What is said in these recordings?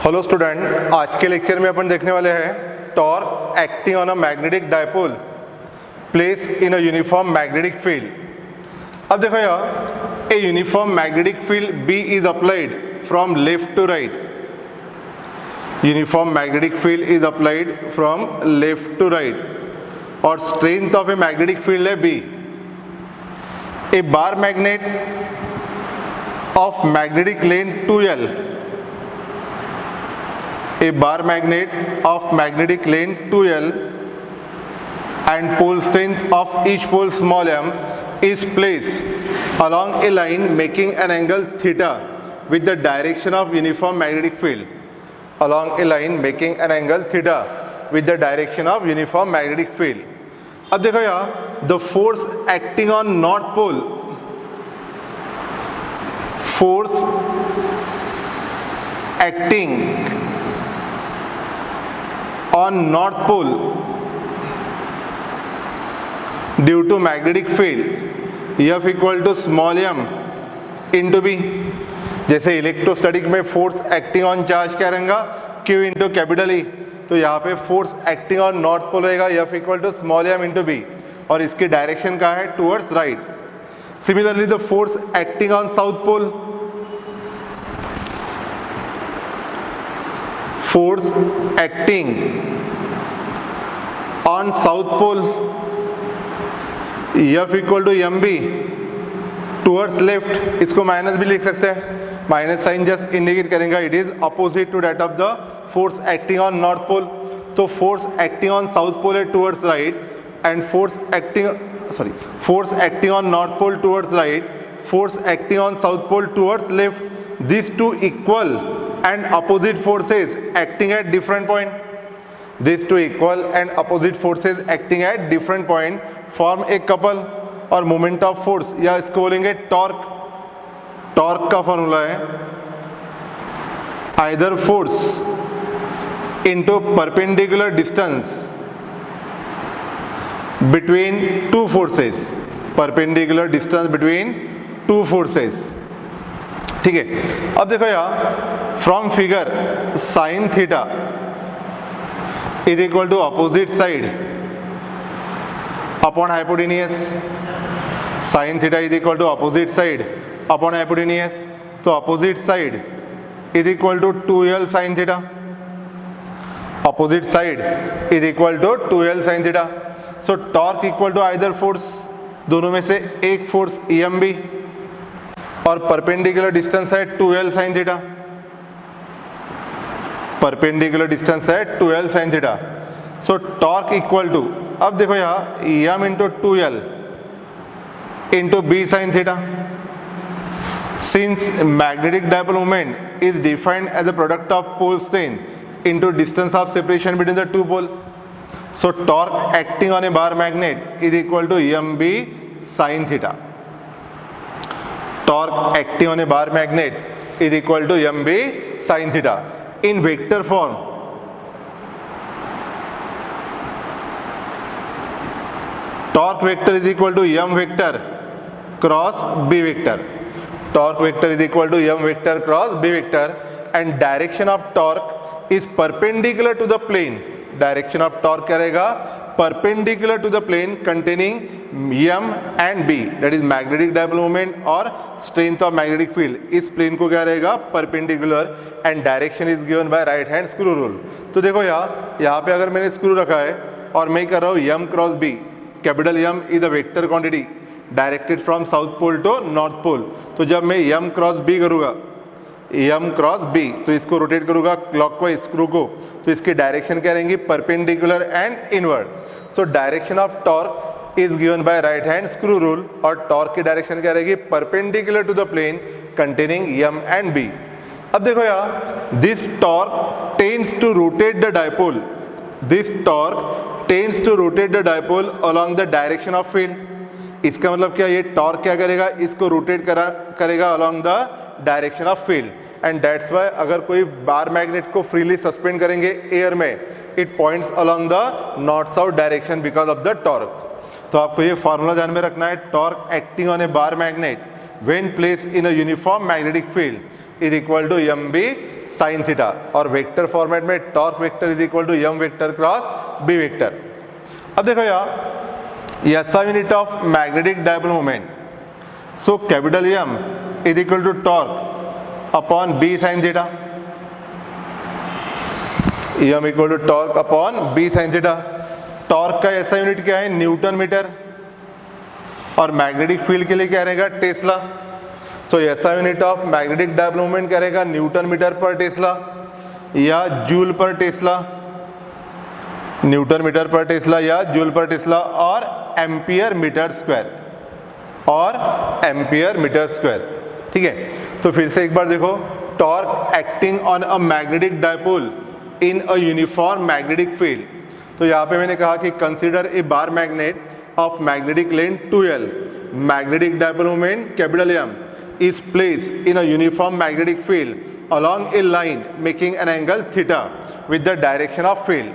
Hello student, आज के lecture में अपन देखने वाले हैं torque acting on a magnetic dipole place in a uniform magnetic field. अब देखो यार, a uniform magnetic field B is applied from left to right. Uniform magnetic field is applied from left to right और strength of a magnetic field है B. A bar magnet of magnetic length 2L, a bar magnet of magnetic length 2L and pole strength of each pole small m is placed along a line making an angle theta with the direction of uniform magnetic field. Along a line making an angle theta with the direction of uniform magnetic field. अब देखो यार, the force acting on north pole, force acting on north pole due to magnetic field F equal to small m into B। जैसे electrostatic में force acting on charge क्या रहेगा, Q into capital E, तो यहाँ पे force acting on north pole रहेगा F equal to small m into B और इसकी डायरेक्शन का है towards right. Similarly the force acting on south pole, force acting on south pole F equal to mb towards left। इसको minus भी लिख सकते हैं, माइनस साइन जस्ट इंडिकेट करेंगे it is opposite to that of the force acting on north pole. तो force acting on south pole है towards right and force acting on north pole towards right, force acting on south pole towards left. This two equal and opposite forces acting at different point, these two equal and opposite forces acting at different point form a couple और moment of force या इसको बोलेंगे torque. Torque का formula है either force into perpendicular distance between two forces, perpendicular distance between two forces। ठीक है, अब देखो यार, from figure sine theta is equal to opposite side upon hypotenuse. Sine theta is equal to opposite side upon hypotenuse, तो opposite side is equal to 2L sine theta. Opposite side is equal to 2L sine theta. So torque equal to either force, दोनों में से एक force EMB और perpendicular distance है 2L sine theta. Perpendicular distance है 2L sine theta. So torque equal to, अब देखो यहाँ m into 2L into B sine theta. Since magnetic dipole moment is defined as a product of pole strength into distance of separation between the two pole, so torque acting on a bar magnet is equal to mb sine theta. Torque acting on a bar magnet is equal to mb sine theta in vector form। Torque vector is equal to m vector cross b vector। Torque vector is equal to m vector cross b vector and direction of torque is perpendicular to the plane। Direction of torque क्या रहेगा, perpendicular to the plane containing m and b, that is magnetic dipole moment और strength of magnetic field। इस plane को क्या रहेगा, perpendicular and direction is given by right hand screw rule। तो देखो यहाँ पे अगर मैंने स्क्रू रखा है और मैं कर रहा हूँ m cross b, capital M is a vector quantity directed from south pole to north pole. तो जब मैं m क्रॉस b करूँगा, m क्रॉस b, तो इसको रोटेट करूँगा क्लॉकवाइज स्क्रू को, तो इसकी डायरेक्शन क्या रहेंगी, perpendicular and inward. So direction of torque is given by right hand screw rule और टॉर्क की डायरेक्शन क्या रहेगी, perpendicular to the plane containing m and b। अब देखो यार, this torque tends to rotate the dipole, this torque tends to rotate the dipole along the direction of field. इसका मतलब क्या, ये टॉर्क क्या करेगा, इसको रोटेट करेगा along the direction of field and that's why अगर कोई बार मैग्नेट को फ्रीली सस्पेंड करेंगे एयर में, it points along the north south direction because of the torque. तो आपको ये फॉर्मूला ध्यान में रखना है, torque acting on a bar magnet when placed in a uniform magnetic field is equal to mb sine theta, और vector format में torque vector is equal to M vector cross B vector. अब देखो यार, SI unit of magnetic dipole moment, so capital M is equal to torque upon B sine theta, M equal to torque upon B sine theta. Torque का SI unit क्या है, newton metre, और magnetic field के लिए क्या रहेगा, tesla. तो SI unit of magnetic dipole moment क्या रहेगा, न्यूटन मीटर पर टेस्ला या joule per tesla, newton metre per tesla या जूल पर टेस्ला, और एम्पियर मीटर स्क्वायर, और एम्पियर मीटर स्क्वायर। ठीक है, तो फिर से एक बार देखो, torque acting on a magnetic dipole in a uniform magnetic field. तो यहाँ पे मैंने कहा कि consider a bar magnet of magnetic length 2L, magnetic dipole moment capital M is placed in a uniform magnetic field along a line making an angle theta with the direction of field।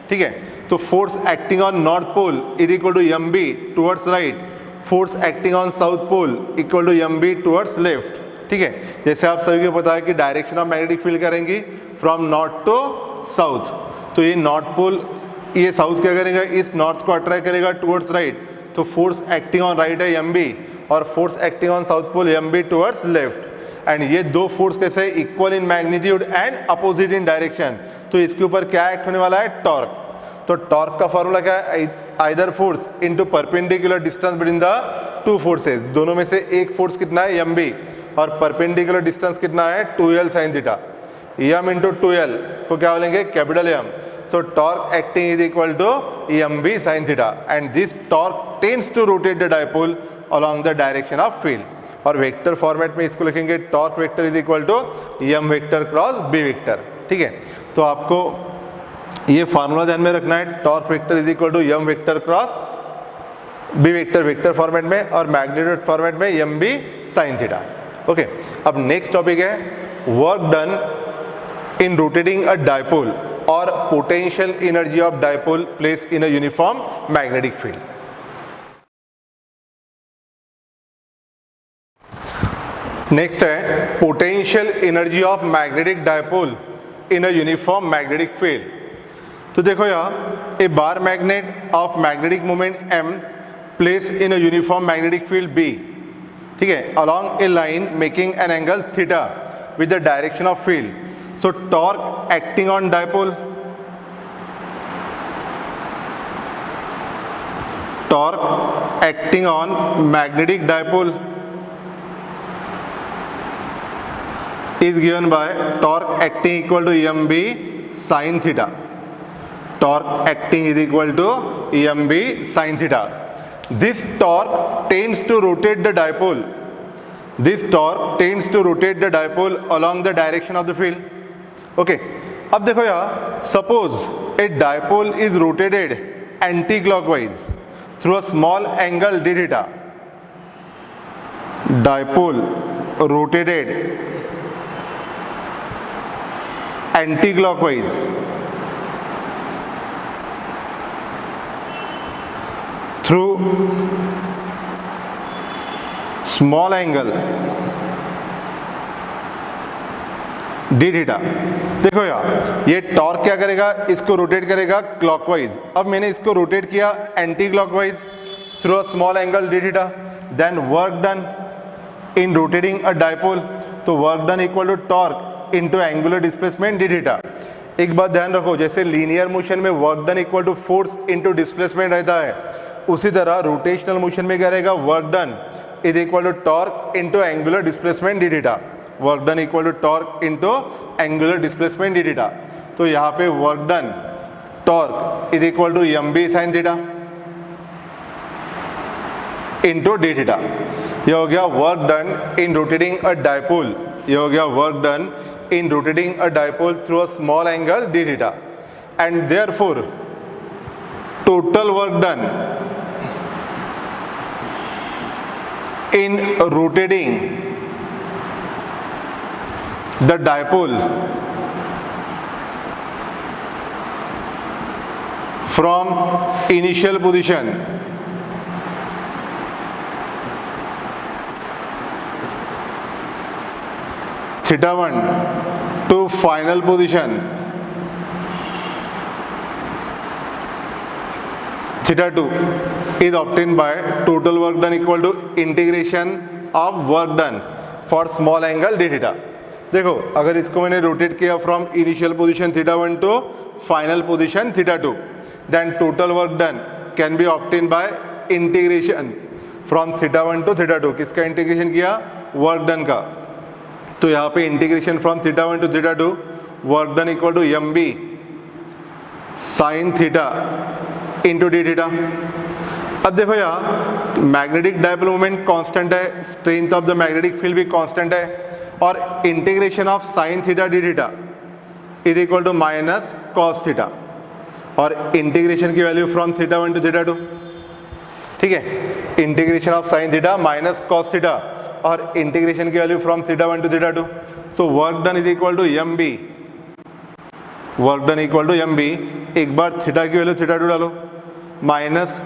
ठीक है, तो force acting on north pole is equal to mb towards right, force acting on south pole equal to mb towards left. ठीक है, जैसे आप सभी को पता है कि डायरेक्शन ऑफ मैग्नेटिक फील्ड करेंगी फ्रॉम नॉर्थ टू साउथ, तो ये नॉर्थ पोल, ये साउथ क्या करेगा, इस नॉर्थ को अट्रैक्ट करेगा टुवर्ड्स राइट, तो फोर्स एक्टिंग ऑन राइट है mb, और force acting on south pole mb towards left. And ये दो फोर्स कैसे, equal in magnitude and opposite in direction, तो इसके ऊपर क्या एक्ट होने वाला है, टॉर्क। तो टॉर्क का फॉर्मूला क्या है, either force into perpendicular distance between the two forces, दोनों में से एक फोर्स कितना है mb, और परपेंडिकुलर डिस्टेंस कितना है 2L sine theta, m into 2L को क्या बोलेंगे, capital M। So torque acting is equal to mb sin theta, and this torque tends to rotate the dipole along the direction of field। और vector format में इसको लिखेंगे torque vector is equal to m vector cross b vector. ठीक है, तो आपको ये formula ध्यान में रखना है, torque vector is equal to m vector cross b vector vector format में, और मैग्नीट्यूड फॉर्मेट में mb sin थीटा। ओके, अब नेक्स्ट टॉपिक है work done in rotating a dipole और potential energy of dipole place in a uniform magnetic field. Next है potential energy of magnetic dipole in a uniform magnetic field. तो देखो यहाँ, a bar magnet of magnetic moment m place in a uniform magnetic field b, ठीक है, along a line making an angle theta with the direction of field। So torque acting on dipole, torque acting on magnetic dipole is given by torque acting equal to mb sin theta, torque acting is equal to mb sin theta। This torque tends to rotate the dipole, this torque tends to rotate the dipole along the direction of the field। Okay, अब देखो यार, suppose A dipole is rotated anti clockwise through a small angle D theta, dipole rotated anti clockwise through small angle D theta. देखो यार, ये टॉर्क क्या करेगा, इसको रोटेट करेगा क्लॉकवाइज। अब मैंने इसको रोटेट किया anti clockwise through a small angle D theta, then work done in rotating a dipole, तो work done equal to torque into angular displacement D theta. एक बात ध्यान रखो, जैसे लीनियर मोशन में work done equal to force into displacement रहता है, उसी तरह रोटेशनल मोशन में क्या रहेगा, work done is equal to torque into angular displacement D theta, work done equal to torque into angular displacement D theta. तो यहाँ पे work done torque is equal to mb sin theta into d theta. ये हो गया work done in rotating a dipole, ये हो गया work done in rotating a dipole through a small angle D theta, and therefore total work done in rotating the dipole from initial position theta 1 to final position theta 2 is obtained by total work done equal to integration of work done for small angle d theta. देखो अगर इसको मैंने rotate किया from initial position theta 1 to final position theta 2, then total work done can be obtain by integration from theta 1 to theta 2. किसका integration किया? Work done का. तो यहाँ पे integration from theta 1 to theta 2 work done equal to M B sine theta into d theta. अब देखो यहाँ magnetic dipole moment constant है, strength of the magnetic field भी कांस्टेंट है, और integration of sine theta d theta is equal to minus cos theta, और integration की value from theta 1 to theta 2. ठीक है, integration of sine theta minus cos theta और integration की value from theta 1 to theta 2. So work done is equal to M B, work done equal to M B. एक बार theta की value theta 2 डालो, minus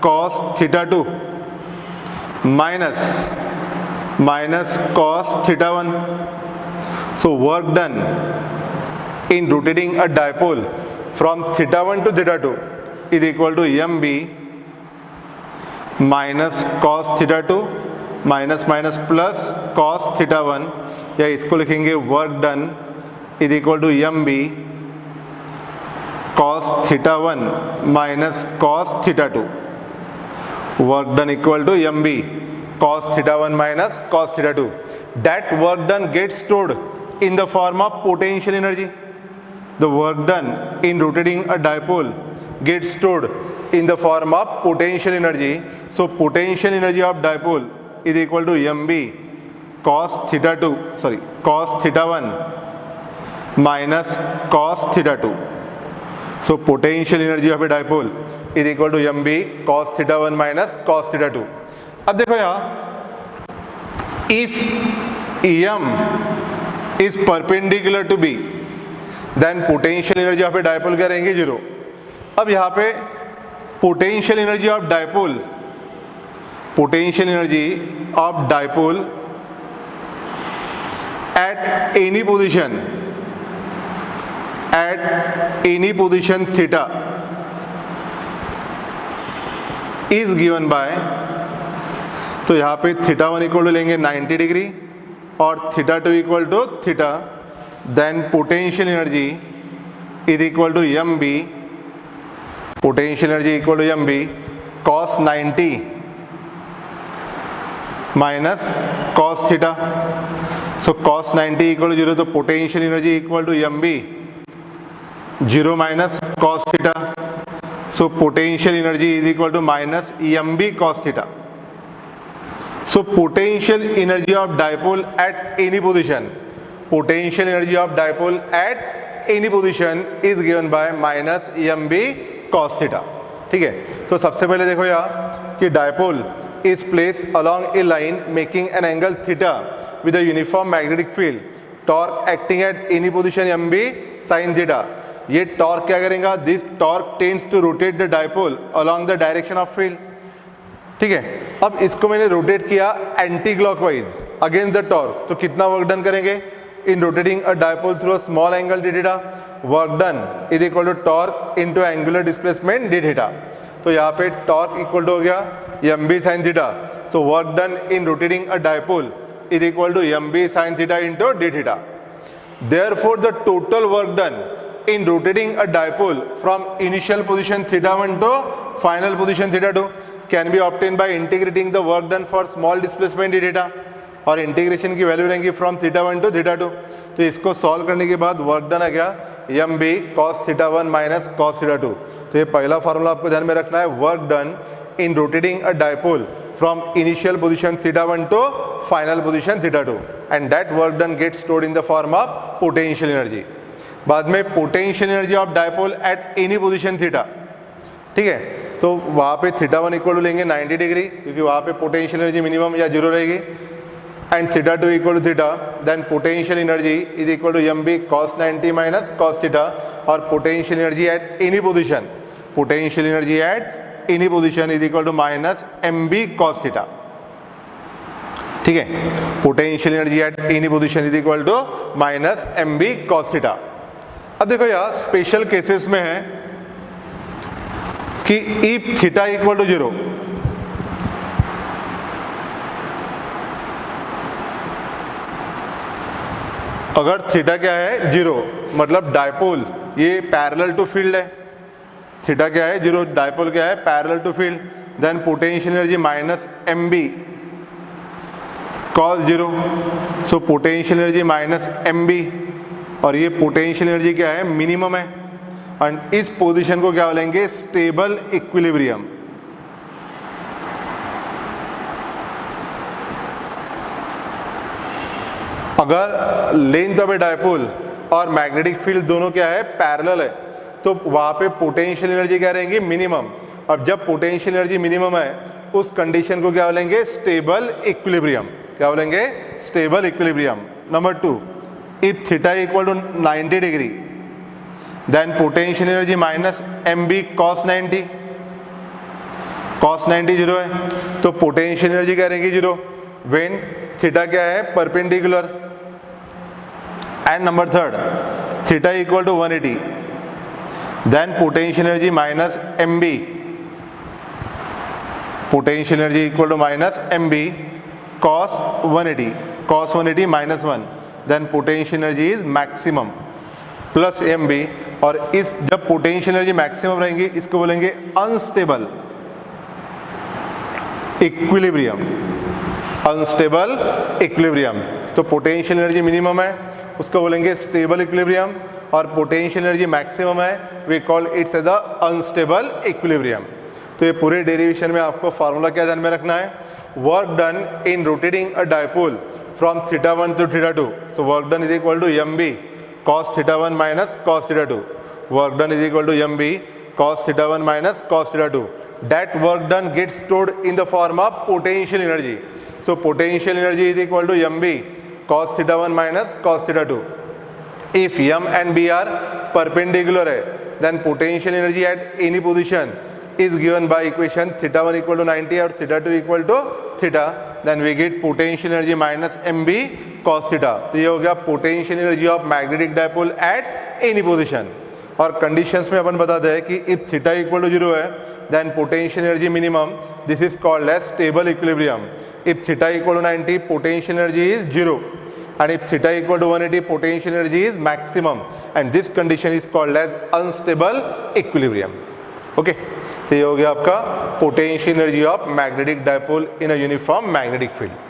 cos theta 2 minus cos theta 1. So work done in rotating a dipole from theta 1 to theta 2 is equal to mb minus cos theta 2 minus plus cos theta 1, या इसको लिखेंगे work done is equal to mb cos theta 1 minus cos theta 2. Work done equal to mb cos theta 1 minus cos theta 2. That work done gets stored in the form of potential energy. The work done in rotating a dipole gets stored in the form of potential energy. So potential energy of dipole is equal to mb cos theta 1 minus cos theta 2. So potential energy of a dipole is equal to mb cos theta 1 minus cos theta 2. अब देखो यहाँ, if em is perpendicular to B then potential energy of a dipole क्या रहेंगे? 0. अब यहाँ पे potential energy of dipole at any position theta is given by, तो यहाँ पे थीटा 1 इक्वल टू लेंगे 90 डिग्री और theta 2 equal to theta, then potential energy is equal to M B, potential energy equal to M B cos 90 minus cos theta. So cos 90 equal to 0, तो potential energy equal to M B 0 minus cos theta. So potential energy is equal to minus M B cos theta. So potential energy of dipole at any position is given by minus mb cos theta. ठीक है, तो सबसे पहले देखो यहाँ कि dipole is place along a line making an angle theta with a uniform magnetic field, torque acting at any position mb sin theta. ये टॉर्क क्या करेगा? This torque tends to rotate the dipole along the direction of field. ठीक है, अब इसको मैंने rotate किया anti clockwise against the torque, तो कितना वर्क डन करेंगे? In rotating a dipole through a small angle D theta, work done is equal to torque into angular displacement D theta. तो यहाँ पे टॉर्क इक्वल टू हो गया M B sine theta. So work done in rotating a dipole is equal to M B sine theta into d theta. Therefore the total work done in rotating a dipole from initial position theta 1 to final position theta 2 can be obtain by integrating the work done for small displacement D theta, और integration की value रहेंगी from theta 1 to theta 2. तो इसको solve करने के बाद work done आ गया M B cos theta 1 minus cos theta 2. तो ये पहला फार्मूला आपको ध्यान में रखना है, work done in rotating a dipole from initial position theta 1 to final position theta 2, and that work done get stored in the form of potential energy. बाद में potential energy of dipole at any position theta. ठीक है, तो वहाँ पे theta 1 equal to लेंगे 90 degree, क्योंकि वहाँ पे पोटेंशियल एनर्जी मिनिमम या 0 रहेगी, and theta 2 equal to theta, then potential energy is equal to M B cos 90 minus cos theta, और potential energy at any position is equal to minus M B cos theta. ठीक है। Potential energy at any position is equal to minus M B cos theta. अब देखो यार special cases में है कि if theta equal to 0, अगर theta क्या है 0, मतलब डायपोल ये पैरेलल टू फील्ड है, थीटा क्या है 0, डायपोल क्या है parallel to field, then potential energy minus M B cos 0, so potential energy minus M B, और ये पोटेंशियल एनर्जी क्या है मिनिमम है, एंड इस पोजीशन को क्या बोलेंगे स्टेबल इक्विलिब्रियम। अगर लेंथ ऑफ ए डायपोल और मैग्नेटिक फील्ड दोनों क्या है पैरेलल है, तो वहां पे पोटेंशियल एनर्जी क्या रहेंगी मिनिमम। अब जब पोटेंशियल एनर्जी मिनिमम है उस कंडीशन को क्या बोलेंगे स्टेबल इक्विलिब्रियम। क्या बोलेंगे stable equilibrium. Number 2, if theta equal to 90 degree then potential energy minus M B cos 90, cos 90 0 है तो पोटेंशियल एनर्जी क्या रहेगी 0 व्हेन थीटा क्या है perpendicular. And number 3, theta equal to 180 then potential energy minus M B, potential energy equal to minus M B cos 180, cos 180 minus 1, then potential energy is maximum plus M B. और इस जब potential energy maximum रहेंगी इसको बोलेंगे unstable equilibrium, unstable equilibrium. तो potential energy minimum है उसको बोलेंगे स्टेबल इक्विलिब्रियम, और पोटेंशियल एनर्जी मैक्सिमम है we call it's as the unstable equilibrium. तो ये पूरे डेरिवेशन में आपको फार्मूला क्या ध्यान में रखना है, work done in rotating a dipole from theta 1 to theta 2, so work done is equal to M B cos theta 1 minus cos theta 2, work done is equal to mb cos theta 1 minus cos theta 2. That work done gets stored in the form of potential energy. So potential energy is equal to mb cos theta 1 minus cos theta 2. If m and b are perpendicular है then potential energy at any position is given by equation theta 1 equal to 90 और theta 2 equal to theta, then we get potential energy minus mb cos theta। तो ये हो गया potential energy of magnetic dipole at any position. और conditions में अपन बताते हैं कि इफ थीटा इक्वल टू 0 है then potential energy minimum, this is called as stable equilibrium. If theta equal to 90 potential energy is 0, and if theta equal to 180 potential energy is maximum, and this condition is called as unstable equilibrium। Okay, तो ये हो गया आपका potential energy of magnetic dipole in a uniform magnetic field.